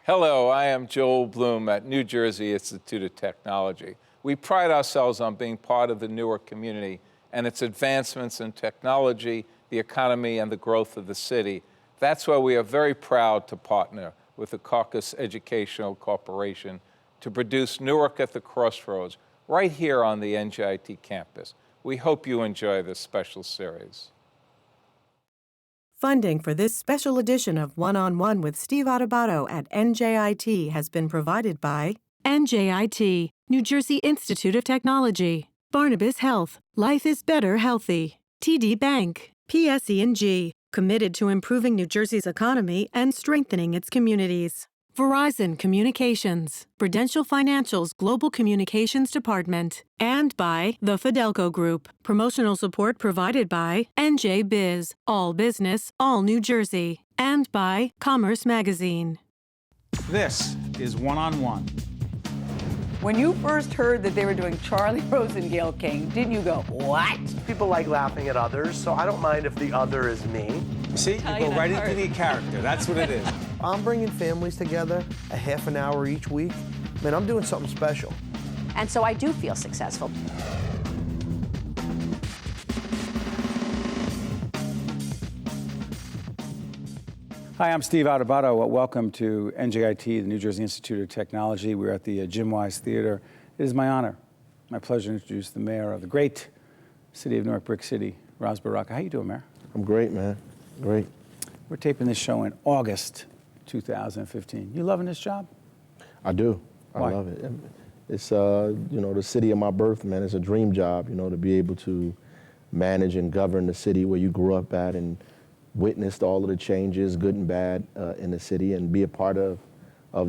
Hello, I am Joel Bloom at New Jersey Institute of Technology. We pride ourselves on being part of the Newark community and its advancements in technology, the economy, and the growth of the city. That's why we are very proud to partner with the Caucus Educational Corporation to produce Newark at the Crossroads right here on the NJIT campus. We hope you enjoy this special series. Funding for this special edition of One-on-One with Steve Adubato at NJIT has been provided by NJIT, New Jersey Institute of Technology, Barnabas Health, Life is Better Healthy, TD Bank, PSE&G, committed to improving New Jersey's economy and strengthening its communities. Verizon Communications, Prudential Financial's Global Communications Department, and by the Fidelco Group. Promotional support provided by NJ Biz, all business, all New Jersey, and by Commerce Magazine. This is One-on-One. When you first heard that they were doing Charlie Rose and Gayle King, didn't you go, what? People like laughing at others, so I don't mind if the other is me. See, you go right into the character. That's what it is. I'm bringing families together a half an hour each week. Man, I'm doing something special. And so I do feel successful. Hi, I'm Steve Adubato. Welcome to NJIT, the New Jersey Institute of Technology. We're at the Jim Wise Theater. It is my honor, my pleasure to introduce the mayor of the great city of Newark, Brick City, Ras Baraka. How you doing, Mayor? I'm great, man. Great. We're taping this show in August 2015. You loving this job? I do. Why? I love it. It's, the city of my birth, man. It's a dream job, to be able to manage and govern the city where you grew up at and witnessed all of the changes, good and bad, in the city, and be a part of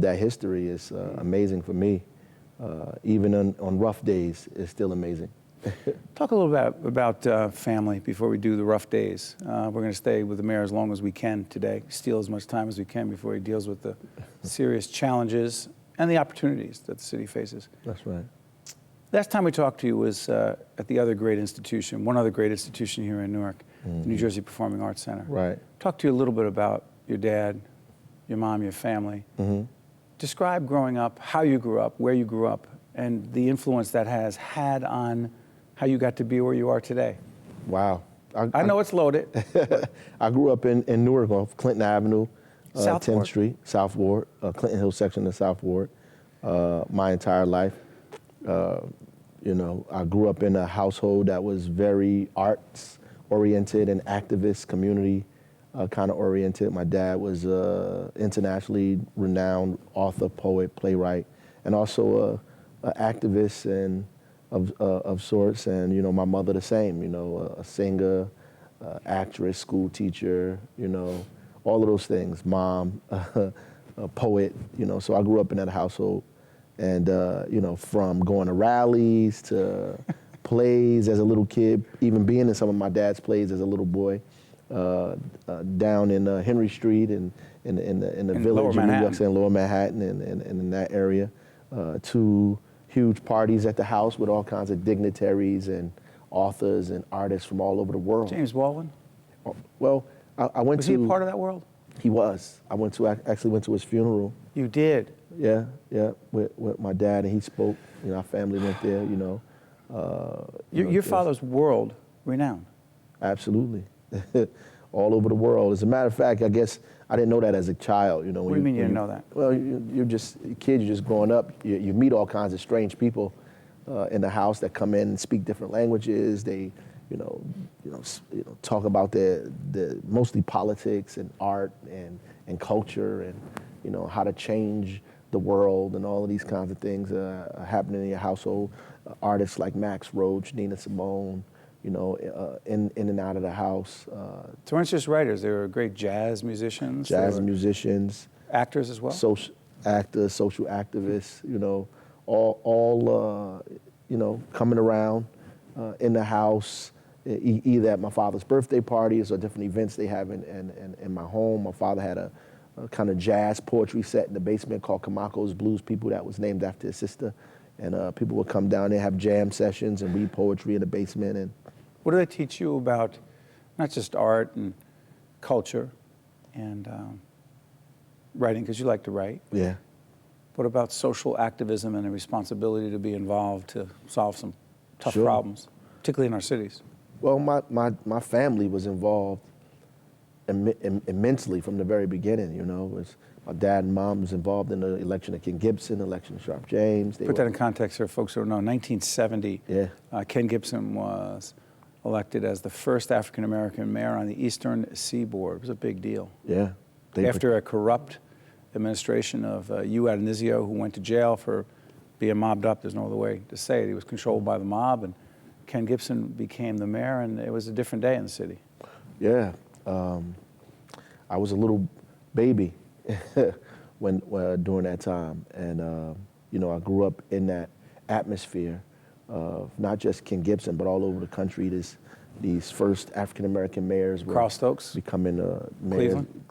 that history is amazing for me. Even on rough days, it's still amazing. Talk a little bit about family before we do the rough days. We're going to stay with the mayor as long as we can today, steal as much time as we can before he deals with the serious challenges and the opportunities that the city faces. That's right. Last time we talked to you was at the other great institution, one other great institution here in Newark, the New Jersey Performing Arts Center. Right. Talk to you a little bit about your dad, your mom, your family. Describe growing up, how you grew up, where you grew up, and the influence that has had on how you got to be where you are today. Wow. I know it's loaded. I grew up in Newark off Clinton Avenue, South 10th Ward. Street, South Ward, Clinton Hill section of South Ward, my entire life. I grew up in a household that was very arts-oriented and activist, community kind of oriented. My dad was internationally renowned author, poet, playwright, and also an activist and of sorts, and my mother the same, a singer, actress, school teacher, all of those things, mom, a poet, so I grew up in that household, and from going to rallies to plays as a little kid, even being in some of my dad's plays as a little boy, down in Henry Street and in the village in New York City, Lower Manhattan, and in that area, to huge parties at the house with all kinds of dignitaries and authors and artists from all over the world. James Baldwin? Well, I went Was to... he a part of that world? He was. Actually went to his funeral. You did? Yeah, with my dad, and he spoke. Our family went there, Your father's world renowned. Absolutely. All over the world. As a matter of fact, I guess I didn't know that as a child. What do you mean you didn't know that? Well, you're just a kid. You're just growing up. You meet all kinds of strange people in the house that come in and speak different languages. They, talk about the mostly politics and art and culture and how to change the world and all of these kinds of things happening in your household. Artists like Max Roach, Nina Simone. In and out of the house. So weren't just writers, they were great jazz musicians? Musicians. Actors as well? Social actors, social activists, all coming around in the house, either at my father's birthday parties or different events they have in my home. My father had a kind of jazz poetry set in the basement called Kamako's Blues People that was named after his sister. And people would come down there, have jam sessions and read poetry in the basement. And what do they teach you about not just art and culture and writing because you like to write. Yeah. What about social activism and a responsibility to be involved to solve some tough Sure. problems, particularly in our cities? Well, my family was involved immensely from the very beginning. You know, my dad and mom was involved in the election of Ken Gibson, election of Sharp James. Put that in context here, folks who don't know. 1970, Yeah. Ken Gibson was elected as the first African-American mayor on the Eastern Seaboard. It was a big deal. Yeah. After a corrupt administration of Hugh Adenizio, who went to jail for being mobbed up, there's no other way to say it. He was controlled by the mob, and Ken Gibson became the mayor, and it was a different day in the city. Yeah. I was a little baby when during that time, and you know, I grew up in that atmosphere of not just Ken Gibson, but all over the country. These first African American mayors were Carl Stokes, becoming mayors. Cleveland.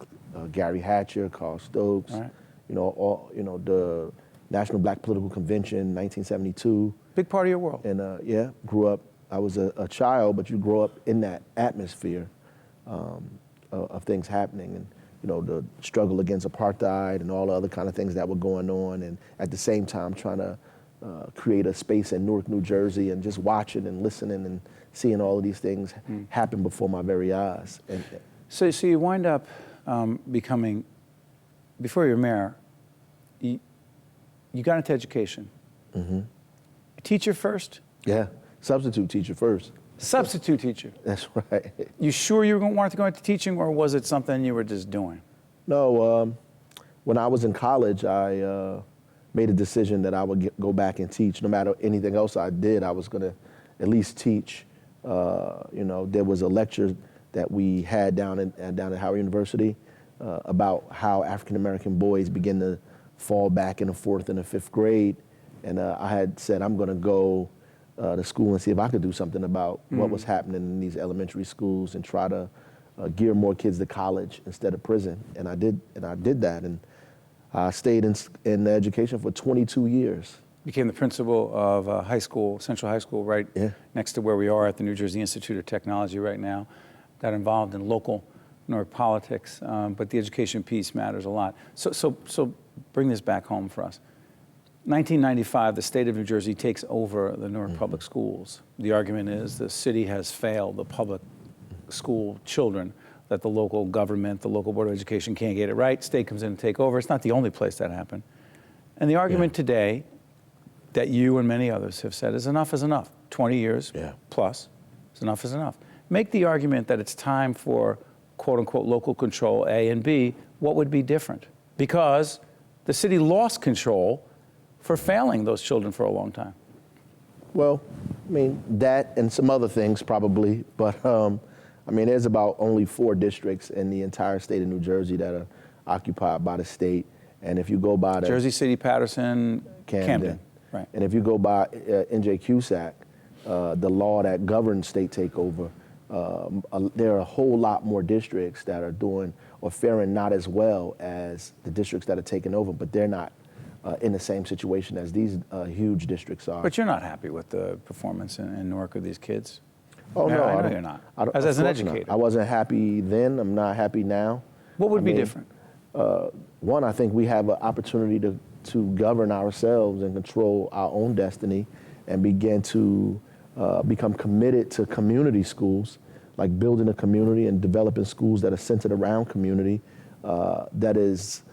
Gary Hatcher, Carl Stokes. Right. You know, the National Black Political Convention, 1972. Big part of your world. And yeah, grew up. I was a child, but you grow up in that atmosphere of things happening, and you know, the struggle against apartheid and all the other kind of things that were going on, and at the same time trying to create a space in Newark, New Jersey, and just watching and listening and seeing all of these things happen before my very eyes. And So you wind up becoming, before you're mayor, you got into education. Mm-hmm. Teacher first? yeah, substitute teacher first. Substitute teacher. That's right. You sure you wanted to go into teaching, or was it something you were just doing? No, when I was in college, I made a decision that I would go back and teach. No matter anything else I did, I was going to at least teach. You know, there was a lecture that we had down at Howard University about how African American boys begin to fall back in the 4th and the 5th grade, and I had said I'm going to go to school and see if I could do something about what was happening in these elementary schools and try to gear more kids to college instead of prison. And I did that, and I stayed in education for 22 years. Became the principal of high school, Central High School, right next to where we are at the New Jersey Institute of Technology right now. Got involved in local Newark politics, but the education piece matters a lot. So bring this back home for us. 1995, the state of New Jersey takes over the Newark public schools. The argument is the city has failed the public school children, that the local government, the local board of education can't get it right. State comes in and take over. It's not the only place that happened. And the argument today that you and many others have said is enough is enough. 20 years plus is enough is enough. Make the argument that it's time for quote unquote local control A and B. What would be different? Because the city lost control for failing those children for a long time. Well, I mean, that and some other things probably, but I mean, there's about only 4 districts in the entire state of New Jersey that are occupied by the state. And if you go by the Jersey City, Patterson, Camden. Right. And if you go by N.J. Cusack, the law that governs state takeover, there are a whole lot more districts that are doing or faring not as well as the districts that are taken over, but they're not in the same situation as these huge districts are. But you're not happy with the performance in Newark of these kids? Oh, no, I know you're not. As of an course educator. not. I wasn't happy then. I'm not happy now. What would I be mean, different? One, I think we have an opportunity to govern ourselves and control our own destiny and begin to become committed to community schools, like building a community and developing schools that are centered around community, that is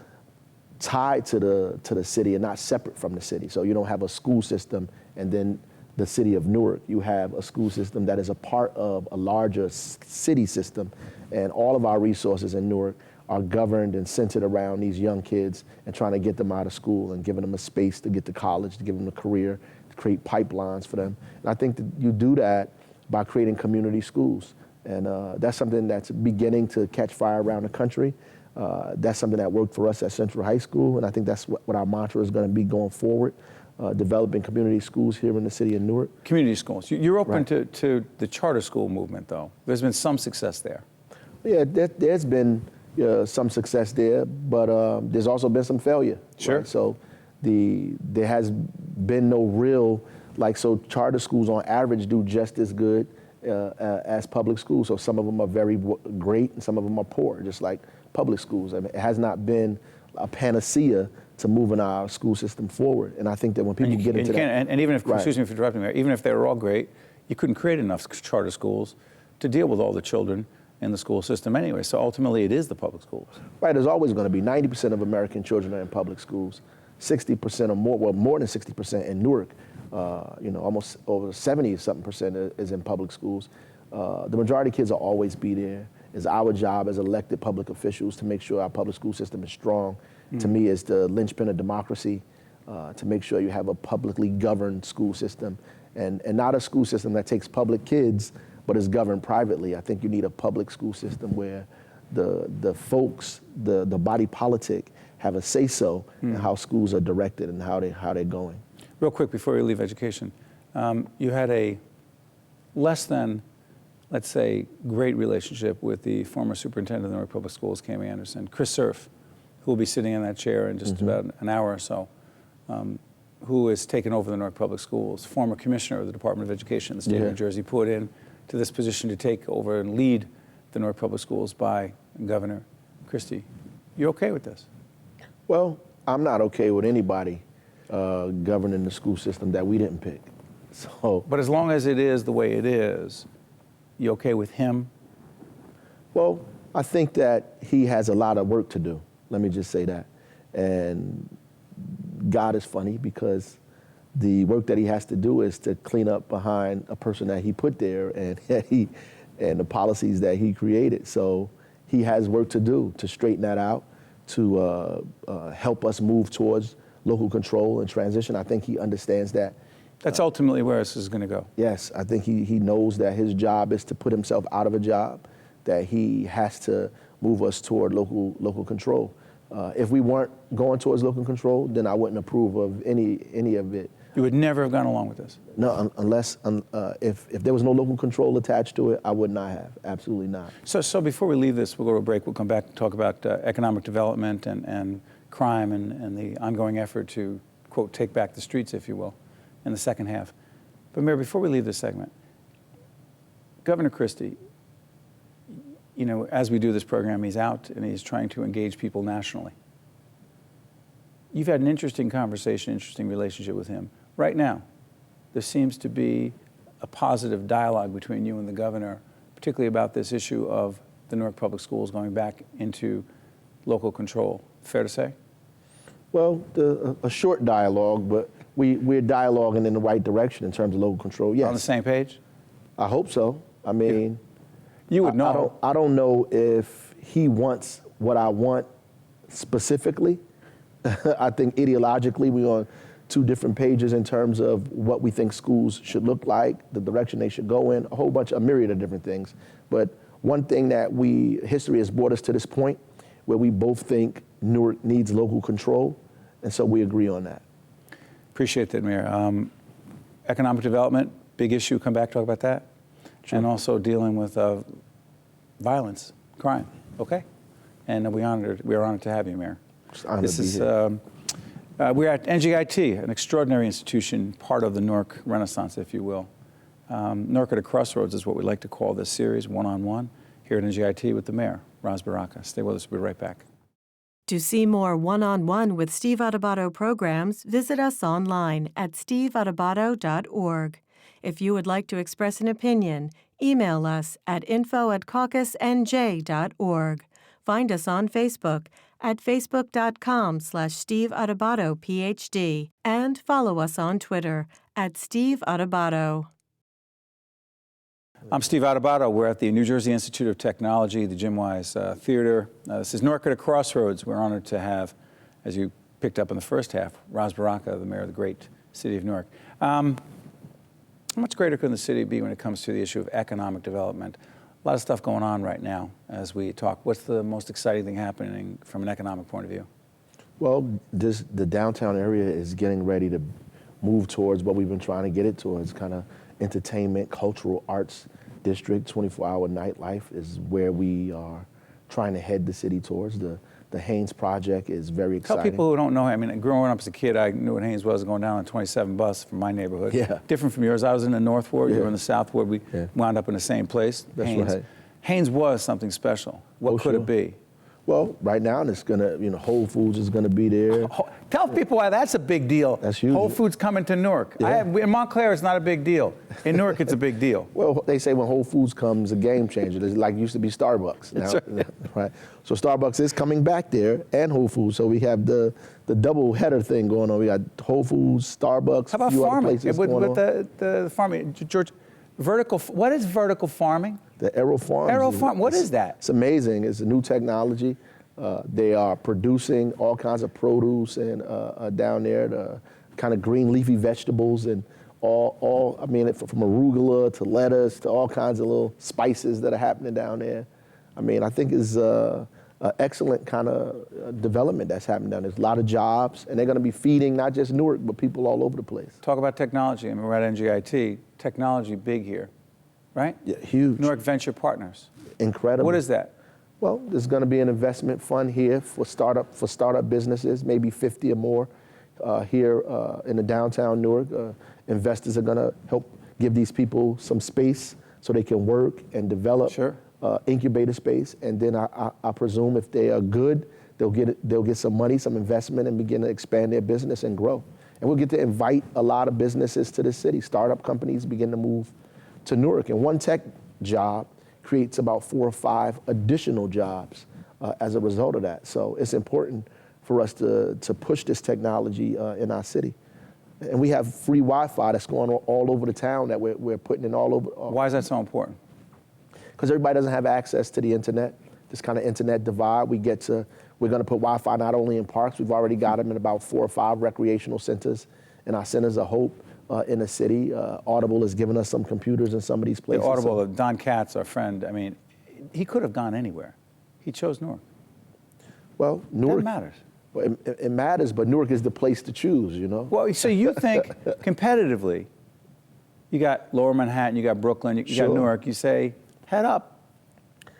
tied to the city and not separate from the city. So you don't have a school system and then the city of Newark. You have a school system that is a part of a larger city system, and all of our resources in Newark are governed and centered around these young kids and trying to get them out of school and giving them a space to get to college, to give them a career, to create pipelines for them. And I think that you do that by creating community schools. And that's something that's beginning to catch fire around the country. That's something that worked for us at Central High School, and I think that's what our mantra is going to be going forward, developing community schools here in the city of Newark. Community schools. You're open Right. to the charter school movement, though. There's been some success there. Yeah, there's been some success there, but there's also been some failure. Sure. Right? So there has been no real, so charter schools on average do just as good as public schools. So some of them are very great and some of them are poor, just like public schools. I mean, it has not been a panacea to moving our school system forward. And I think that when people get into that, and even if, Right. excuse me for interrupting, Mayor, even if they were all great, you couldn't create enough charter schools to deal with all the children in the school system anyway. So ultimately, it is the public schools. right, there's always going to be 90% of American children are in public schools, 60% or more, well, more than 60% in Newark. Almost over 70-something% is in public schools. The majority of kids will always be there. It's our job as elected public officials to make sure our public school system is strong. To me, it's the linchpin of democracy, to make sure you have a publicly governed school system and not a school system that takes public kids but is governed privately. I think you need a public school system where the folks, the body politic, have a say-so in how schools are directed and how they're going. Real quick before we leave education, you had a less than, let's say, great relationship with the former superintendent of the Newark Public Schools, Cami Anderson, Chris Cerf, who will be sitting in that chair in just about an hour or so, who has taken over the Newark Public Schools, former commissioner of the Department of Education in the state of New Jersey, put in to this position to take over and lead the Newark Public Schools by Governor Christie. You okay with this? Well, I'm not okay with anybody governing the school system that we didn't pick. So, But as long as it is the way it is, you okay with him? well, I think that he has a lot of work to do. Let me just say that. And God is funny because the work that he has to do is to clean up behind a person that he put there and and the policies that he created. So he has work to do to straighten that out, to help us move towards local control and transition. I think he understands that. That's ultimately where this is going to go. Yes, I think he knows that his job is to put himself out of a job, that he has to move us toward local control. If we weren't going towards local control, then I wouldn't approve of any of it. You would never have gone along with this? No, unless if there was no local control attached to it, I would not have. Absolutely not. So before we leave this, we'll go to a break. We'll come back and talk about economic development and crime and the ongoing effort to, quote, take back the streets, if you will, in the second half. But Mayor, before we leave this segment, Governor Christie, you know, as we do this program, he's out and he's trying to engage people nationally. You've had an interesting conversation, interesting relationship with him. Right now, there seems to be a positive dialogue between you and the governor, particularly about this issue of the Newark Public Schools going back into local control. Fair to say? Well, a short dialogue, but we're dialoguing in the right direction in terms of local control. Yes. On the same page? I hope so. I mean, you would know. I don't know if he wants what I want specifically. I think ideologically we're on two different pages in terms of what we think schools should look like, the direction they should go in, a myriad of different things. But one thing that history has brought us to this point where we both think Newark needs local control, and so we agree on that. Appreciate that, Mayor. Economic development, big issue. Come back, talk about that. Sure. And also dealing with violence, crime. Okay? And we're honored to have you, Mayor. This is we're at NJIT, an extraordinary institution, part of the Newark Renaissance, if you will. Newark at a Crossroads is what we like to call this series, one-on-one, here at NJIT with the mayor, Ras Baraka. Stay with us. We'll be right back. To see more one-on-one with Steve Adubato programs, visit us online at steveadubato.org. If you would like to express an opinion, email us at info@caucusnj.org. Find us on Facebook at facebook.com/Steve Adubato PhD and follow us on Twitter at Steve Adubato. I'm Steve Adubato. We're at the New Jersey Institute of Technology, the Jim Wise Theater. This is Newark at a Crossroads. We're honored to have, as you picked up in the first half, Ras Baraka, the mayor of the great city of Newark. How much greater could the city be when it comes to the issue of economic development? A lot of stuff going on right now as we talk. What's the most exciting thing happening from an economic point of view? Well, the downtown area is getting ready to move towards what we've been trying to get it towards, kind of entertainment, cultural arts district. 24-hour nightlife is where we are trying to head the city towards. The Haynes project is very exciting. Tell people who don't know, I mean, growing up as a kid, I knew what Haynes was going down on 27 bus from my neighborhood. Yeah. Different from yours. I was in the North Ward, you were in the South Ward. We wound up in the same place, That's Haynes. right. Haynes was something special. What could it be? Well, right now it's gonna, Whole Foods is gonna be there. Tell people why that's a big deal. That's huge. Whole Foods coming to Newark. Yeah. In Montclair, it's not a big deal. In Newark, it's a big deal. Well, they say when Whole Foods comes, a game changer. It's like it used to be Starbucks. Now, That's right. So Starbucks is coming back there, and Whole Foods. So we have the double header thing going on. We got Whole Foods, Starbucks. How about few other farming? places With going on. the farming, George, what is vertical farming? The Aero Farms. Aero Farm, what is that? It's amazing. It's a new technology. They are producing all kinds of produce and down there, the kind of green leafy vegetables and from arugula to lettuce to all kinds of little spices that are happening down there. I mean, I think it's an excellent kind of development that's happening down there. There's a lot of jobs, and they're going to be feeding not just Newark, but people all over the place. Talk about technology. I mean, we're at NGIT. Technology big here, right? Yeah, huge. Newark Venture Partners. Incredible. What is that? Well, there's going to be an investment fund here for startup businesses, maybe 50 or more here in the downtown Newark. Investors are going to help give these people some space so they can work and develop incubator space. And then I presume if they are good, they'll get some money, some investment, and begin to expand their business and grow. And we'll get to invite a lot of businesses to the city. Startup companies begin to move to Newark. And one tech job creates about 4 or 5 additional jobs as a result of that. So it's important for us to push this technology in our city. And we have free Wi-Fi that's going on all over the town that we're putting in all over. Why is that so important? Because everybody doesn't have access to the internet, this kind of internet divide. We're going to put Wi-Fi not only in parks, we've already got them in about 4 or 5 recreational centers and our centers of hope in the city. Audible has given us some computers in some of these places. The Audible, Don Katz, our friend, I mean, he could have gone anywhere. He chose Newark. Well, Newark. That matters. Well, it matters, but Newark is the place to choose, Well, so you think competitively, you got Lower Manhattan, you got Brooklyn, you got Newark, you say, head up,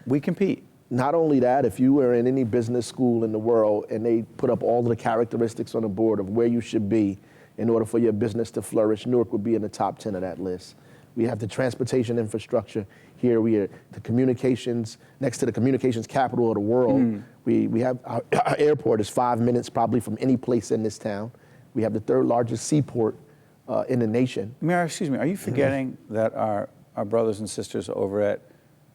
we compete. Not only that, if you were in any business school in the world and they put up all of the characteristics on the board of where you should be in order for your business to flourish, Newark would be in the top 10 of that list. We have the transportation infrastructure here. We are the communications, next to the communications capital of the world. We have, our airport is 5 minutes probably from any place in this town. We have the 3rd largest seaport in the nation. Mayor, excuse me, are you forgetting that our brothers and sisters over at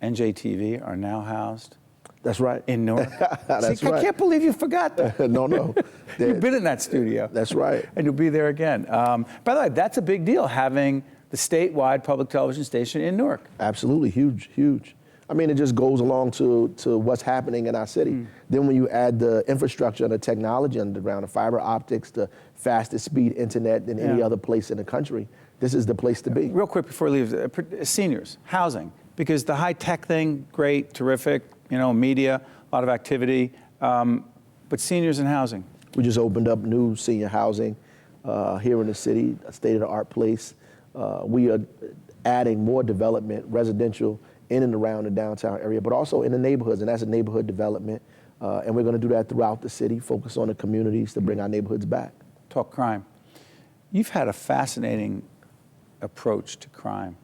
NJTV are now housed? That's right. In Newark? That's See, right. I can't believe you forgot that. No. You've been in that studio. That's right. And you'll be there again. By the way, that's a big deal, having the statewide public television station in Newark. Absolutely, huge. I mean, it just goes along to what's happening in our city. Then when you add the infrastructure and the technology underground, the fiber optics, the fastest speed internet than any other place in the country, this is the place to be. Real quick before we leave, seniors, housing, because the high-tech thing, great, terrific, media, a lot of activity, but seniors and housing. We just opened up new senior housing here in the city, a state-of-the-art place. We are adding more development, residential, in and around the downtown area, but also in the neighborhoods, and that's a neighborhood development. And we're going to do that throughout the city, focus on the communities to bring our neighborhoods back. Talk crime. You've had a fascinating approach to crime.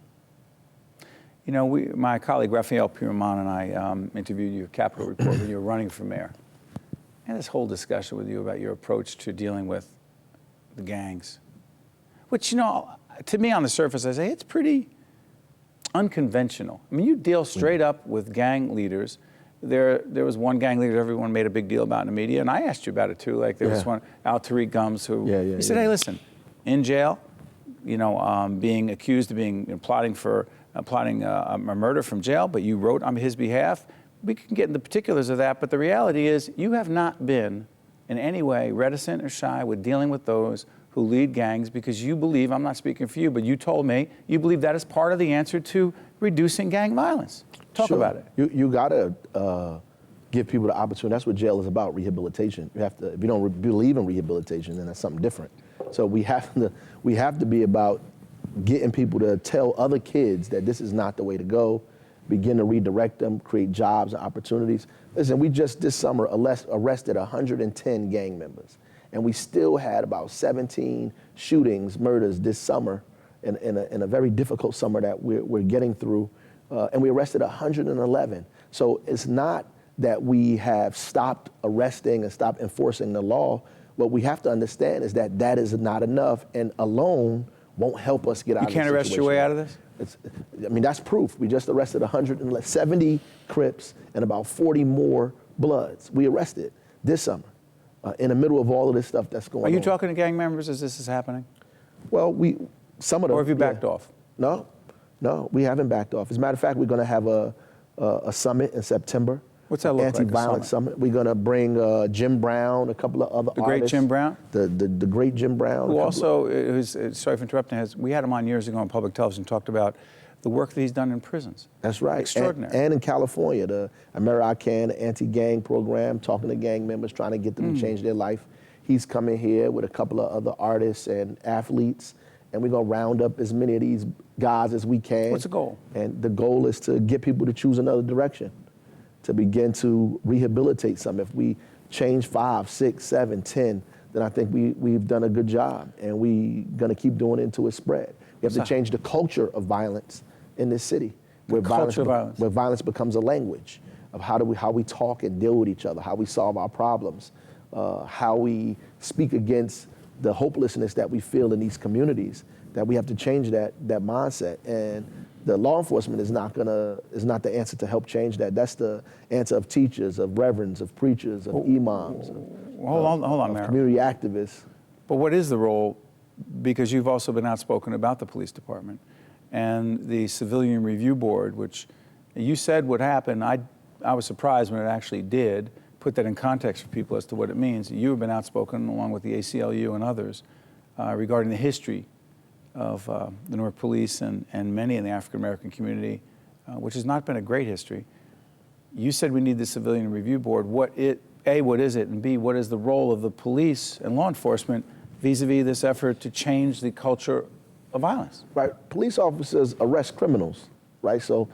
My colleague Raphael Piramon and I interviewed you at Capitol Report when you were running for mayor. I had this whole discussion with you about your approach to dealing with the gangs, which, to me on the surface, I say it's pretty unconventional. I mean, you deal straight up with gang leaders. There was one gang leader everyone made a big deal about in the media, and I asked you about it too. Like there was one, Al Tariq Gums, who he said, hey, listen, in jail, being accused of plotting a murder from jail, but you wrote on his behalf. We can get into the particulars of that, but the reality is you have not been in any way reticent or shy with dealing with those who lead gangs because you believe, I'm not speaking for you, but you told me, you believe that is part of the answer to reducing gang violence. Talk about it. You got to give people the opportunity. That's what jail is about, rehabilitation. You have to, if you don't believe in rehabilitation, then that's something different. So we have to be about getting people to tell other kids that this is not the way to go, begin to redirect them, create jobs and opportunities. Listen, we just this summer arrested 110 gang members, and we still had about 17 shootings, murders this summer in a very difficult summer that we're getting through, and we arrested 111. So it's not that we have stopped arresting and stopped enforcing the law, what we have to understand is that that is not enough, and alone won't help us get out of this You can't arrest your way out of this? That's proof. We just arrested 170 Crips and about 40 more Bloods. We arrested this summer in the middle of all of this stuff that's going on. Are you talking to gang members as this is happening? Well, some of them. Or have you backed off? No, we haven't backed off. As a matter of fact, we're going to have a summit in September. What's that look like, a Anti-violence summit. We're going to bring Jim Brown, a couple of other artists. The great Jim Brown? The great Jim Brown. Who also, sorry for interrupting, we had him on years ago on public television, talked about the work that he's done in prisons. That's right. Extraordinary. And in California, the American anti-gang program, talking to gang members, trying to get them to change their life. He's coming here with a couple of other artists and athletes, and we're going to round up as many of these guys as we can. What's the goal? And the goal is to get people to choose another direction, to begin to rehabilitate some. If we change 5, 6, 7, 10, then I think we've done a good job, and we're going to keep doing it until it spread. We have to change the culture of violence in this city, where violence becomes a language of how we talk and deal with each other, how we solve our problems, how we speak against the hopelessness that we feel in these communities. That we have to change that mindset, and the law enforcement is not the answer to help change that. That's the answer of teachers, of reverends, of preachers, of imams, hold on, Mayor. Community activists. But what is the role? Because you've also been outspoken about the police department and the Civilian Review Board, which you said would happen. I was surprised when it actually did. Put that in context for people as to what it means. You have been outspoken, along with the ACLU and others, regarding the history of the Newark Police and many in the African American community, which has not been a great history. You said we need the Civilian Review Board. What is it? And B, what is the role of the police and law enforcement vis-a-vis this effort to change the culture of violence? Right. Police officers arrest criminals, right? So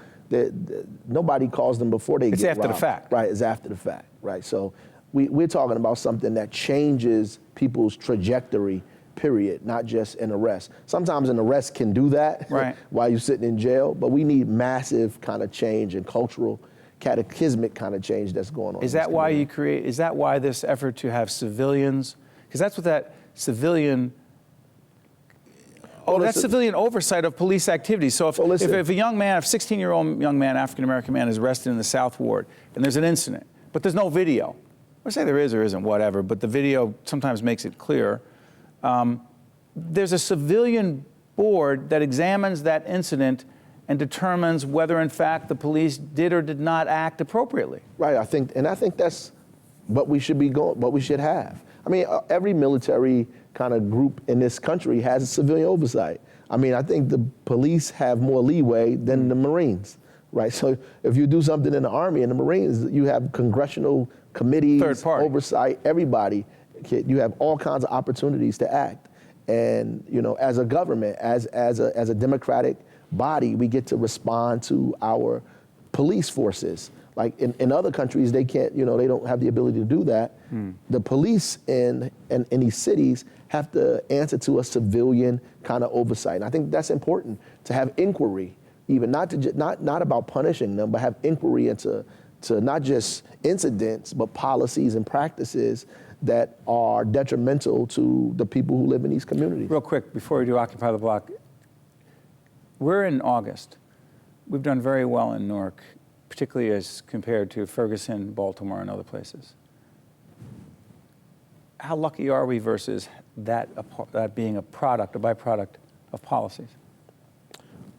nobody calls them before they get robbed. It's after the fact. Right, it's after the fact, right? So we're talking about something that changes people's trajectory, period, not just an arrest. Sometimes an arrest can do that right. while you're sitting in jail, but we need massive kind of change and cultural, cataclysmic kind of change that's going on. Is that why this effort to have civilians, because that's what that civilian, that's civilian oversight of police activities. So if a young man, a 16-year-old young man, African-American man is arrested in the South Ward and there's an incident, but there's no video, or say there is or isn't, whatever, but the video sometimes makes it clear, there's a civilian board that examines that incident and determines whether, in fact, the police did or did not act appropriately. Right. I think that's what we should have. I mean, every military kind of group in this country has a civilian oversight. I mean, I think the police have more leeway than the Marines, right? So if you do something in the Army and the Marines, you have congressional committees, oversight, everybody. You have all kinds of opportunities to act. And, as a government, as a democratic body, we get to respond to our police forces. Like in other countries, they can't, they don't have the ability to do that. The police in these cities have to answer to a civilian kind of oversight. And I think that's important, to have inquiry, even not about punishing them, but have inquiry into not just incidents, but policies and practices that are detrimental to the people who live in these communities. Real quick, before we do Occupy the Block, we're in August. We've done very well in Newark, particularly as compared to Ferguson, Baltimore, and other places. How lucky are we versus that being a byproduct of policies?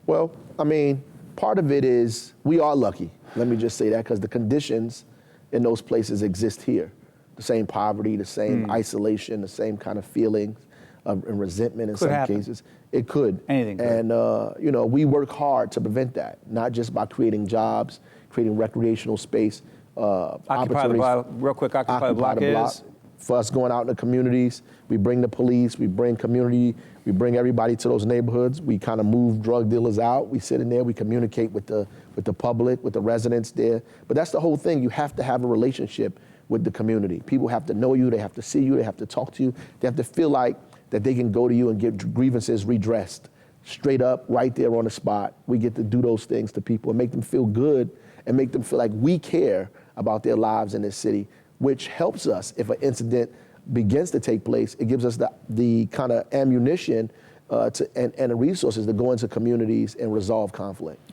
Well, I mean, part of it is we are lucky. Let me just say that, because the conditions in those places exist here. The same poverty, the same isolation, the same kind of feelings and resentment in some cases. It could. Anything could. And, we work hard to prevent that, not just by creating jobs, creating recreational space. Occupy the Block, real quick, Occupy the Block is? For us going out in the communities, we bring the police, we bring community, we bring everybody to those neighborhoods. We kind of move drug dealers out. We sit in there, we communicate with the public, with the residents there. But that's the whole thing. You have to have a relationship with the community. People have to know you, they have to see you, they have to talk to you. They have to feel like that they can go to you and get grievances redressed, straight up, right there on the spot. We get to do those things to people and make them feel good and make them feel like we care about their lives in this city, which helps us if an incident begins to take place. It gives us the kind of ammunition and the resources to go into communities and resolve conflict.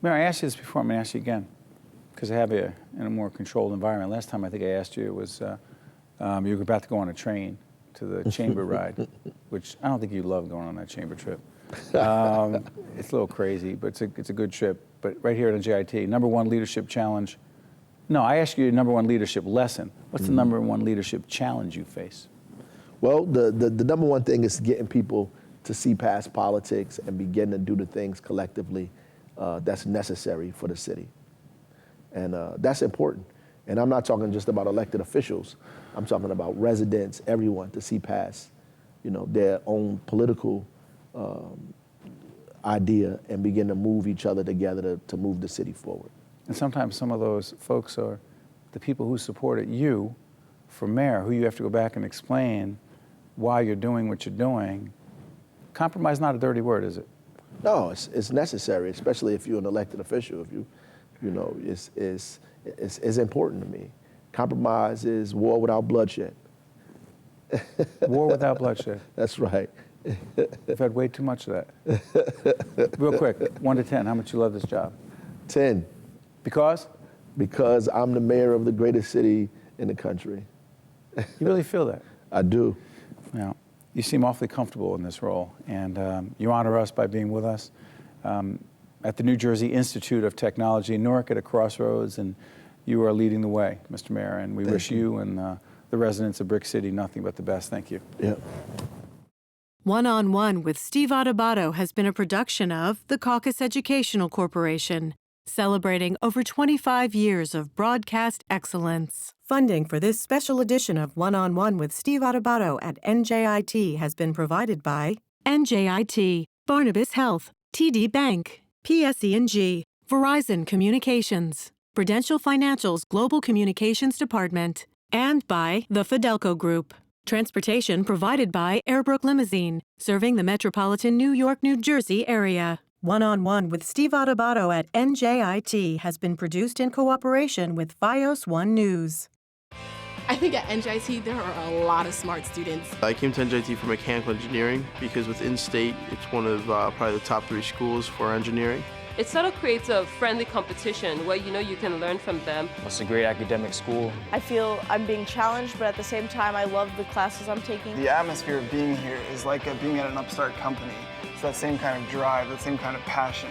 Mayor, I asked you this before. I'm going to ask you again, because I have you in a more controlled environment. Last time I think I asked you, it was you were about to go on a train to the chamber ride, which I don't think you love going on that chamber trip. It's a little crazy, but it's a good trip. But right here at NJIT, #1 leadership challenge. No, I asked you your #1 leadership lesson. What's the #1 leadership challenge you face? Well, the #1 thing is getting people to see past politics and begin to do the things collectively that's necessary for the city. And that's important. And I'm not talking just about elected officials. I'm talking about residents, everyone, to see past, their own political idea and begin to move each other together to move the city forward. And sometimes some of those folks are the people who supported you for mayor, who you have to go back and explain why you're doing what you're doing. Compromise is not a dirty word, is it? No, it's necessary, especially if you're an elected official. It's important to me. Compromise is war without bloodshed. War without bloodshed. That's right. You've had way too much of that. Real quick, 1 to 10, how much you love this job? 10. Because? Because I'm the mayor of the greatest city in the country. You really feel that? I do. Now, you seem awfully comfortable in this role, and you honor us by being with us at the New Jersey Institute of Technology in Newark at a crossroads, and you are leading the way, Mr. Mayor, and we wish you and the residents of Brick City nothing but the best. Thank you. Yep. One-on-One with Steve Adubato has been a production of the Caucus Educational Corporation, celebrating over 25 years of broadcast excellence. Funding for this special edition of One-on-One with Steve Adubato at NJIT has been provided by NJIT, Barnabas Health, TD Bank, PSE&G, Verizon Communications, Prudential Financial's Global Communications Department, and by the Fidelco Group. Transportation provided by Airbrook Limousine, serving the metropolitan New York, New Jersey area. One-on-One with Steve Adubato at NJIT has been produced in cooperation with FiOS One News. I think at NJIT there are a lot of smart students. I came to NJIT for mechanical engineering because with in-state, it's one of probably the top 3 schools for engineering. It sort of creates a friendly competition where you can learn from them. It's a great academic school. I feel I'm being challenged, but at the same time, I love the classes I'm taking. The atmosphere of being here is like being at an upstart company. It's that same kind of drive, that same kind of passion.